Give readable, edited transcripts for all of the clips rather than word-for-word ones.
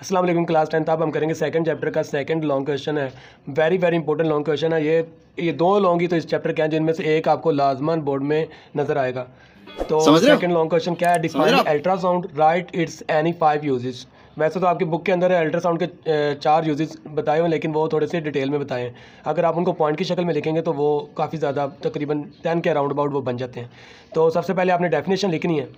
अस्सलाम वालेकुम class 10th। अब हम करेंगे सेकंड चैप्टर का सेकंड लॉन्ग क्वेश्चन है। Very very important long question है। ये दो लॉन्ग ही तो इस चैप्टर के हैं जिनमें से एक आपको लाजमन बोर्ड में नज़र आएगा। तो सेकंड लॉन्ग क्वेश्चन क्या है? Define ultrasound, right it's any 5 uses. वैसे तो आपकी बुक के अंदर अल्ट्रासाउंड के 4 यूजेस बताए हुए, लेकिन वो थोड़े से डिटेल में बताए हैं। अगर आप उनको पॉइंट की शक्ल में लिखेंगे तो वो काफ़ी ज़्यादा तकरीबन 10 के अराउंड अबाउट वो बन जाते हैं। तो सबसे पहले आपने डेफिनेशन लिखनी है।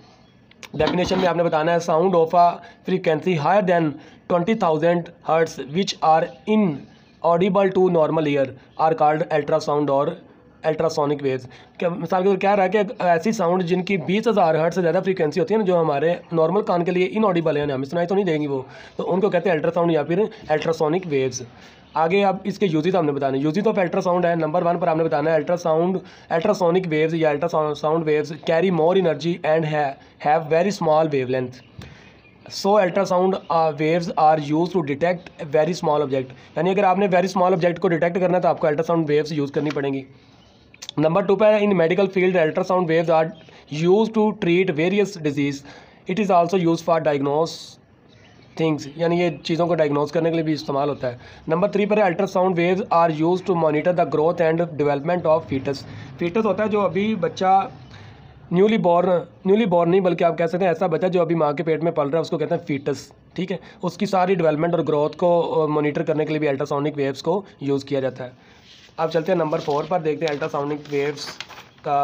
डेफिनेशन में आपने बताना है sound of a frequency higher than 20,000 hertz which are inaudible to normal ear are called ultrasound और अल्ट्रासोनिक वेव्स। क्या मिसाल के तौर क्या रहा है कि ऐसी साउंड जिनकी 20,000 हर्ट्स से ज़्यादा फ्रीक्वेंसी होती है ना, जो हमारे नॉर्मल कान के लिए इनऑडिबल है, हमें सुनाई तो नहीं देंगी वो, तो उनको कहते हैं अल्ट्रासाउंड या फिर अल्ट्रासोनिक वेव्स। आगे अब इसके यूजेस हमने बताने। यूजेस ऑफ अल्ट्रासाउंड है, नंबर 1 पर आपने बताना है अल्ट्रासोनिक वेव्स या ultrasound waves carry more energy and have very small wavelength. So ultrasound waves are use to detect very small object. यानी अगर आपने वेरी स्मॉल ऑब्जेक्ट को डिटेक्ट करना है तो आपको अल्ट्रासाउंड वेव्स यूज़ करनी पड़ेंगी। नंबर 2 पर in medical field ultrasound waves are use to treat various disease. It is also use for diagnose things, यानी ये चीज़ों को डायग्नोस करने के लिए भी इस्तेमाल होता है। नंबर 3 पर ultrasound waves are use to monitor the growth and development of foetus. Foetus होता है जो अभी बच्चा न्यूली बॉर्न नहीं बल्कि आप कह सकते हैं ऐसा बच्चा जो अभी माँ के पेट में पल रहा है, उसको कहते हैं फीटस। ठीक है, उसकी सारी डेवलपमेंट और ग्रोथ को मॉनिटर करने के लिए भी अल्ट्रासोनिक वेव्स को यूज़ किया जाता है। अब चलते हैं नंबर 4 पर, देखते हैं अल्ट्रासोनिक वेव्स का।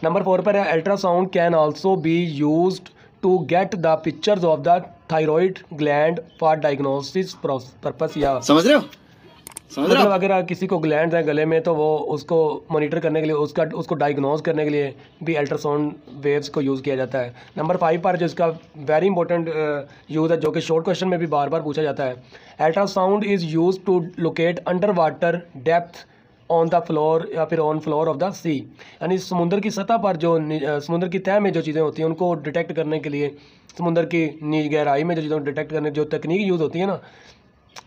नंबर 4 पर है ultrasound can also be used to get the pictures of the thyroid gland for diagnosis purpose. या समझ रहे हो? मतलब अगर किसी को ग्लैंड है गले में तो वो उसको मॉनिटर करने के लिए उसको डायग्नोज करने के लिए भी अल्ट्रासाउंड वेव्स को यूज़ किया जाता है। नंबर 5 पर जिसका वेरी इंपॉर्टेंट यूज़ है, जो कि शॉर्ट क्वेश्चन में भी बार बार पूछा जाता है, ultrasound is use to locate underwater depth on the floor या फिर on floor of the sea. यानी समुद्र की सतह पर जो समुद्र की तह में जो चीज़ें होती हैं उनको डिटेक्ट करने के लिए, समुद्र की गहराई में जो चीज़ों को डिटेक्ट करने जो तकनीक यूज़ होती है ना,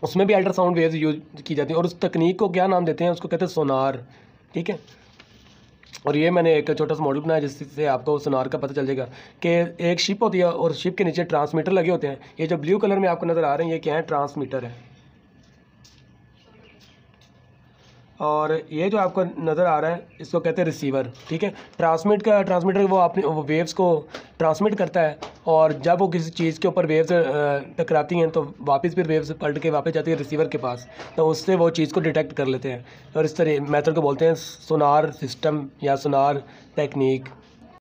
उसमें भी अल्ट्रासाउंड वेव्स यूज की जाती है। और उस तकनीक को क्या नाम देते हैं? उसको कहते हैं सोनार। ठीक है, और ये मैंने एक छोटा सा मॉडल बनाया जिससे आपको सोनार का पता चल जाएगा कि एक शिप होती है और शिप के नीचे ट्रांसमीटर लगे होते हैं। ये जो ब्लू कलर में आपको नज़र आ रहे हैं ये क्या है? ट्रांसमीटर है। और ये जो आपको नज़र आ रहा है इसको कहते हैं रिसीवर। ठीक है, ट्रांसमीटर वो वेव्स को ट्रांसमिट करता है, और जब वो किसी चीज़ के ऊपर वेव्स टकराती हैं तो वापस फिर वेव्स पलट के वापस जाती है रिसीवर के पास, तो उससे वो चीज़ को डिटेक्ट कर लेते हैं। और इस तरह मेथड को बोलते हैं सोनार सिस्टम या सोनार टेक्निक।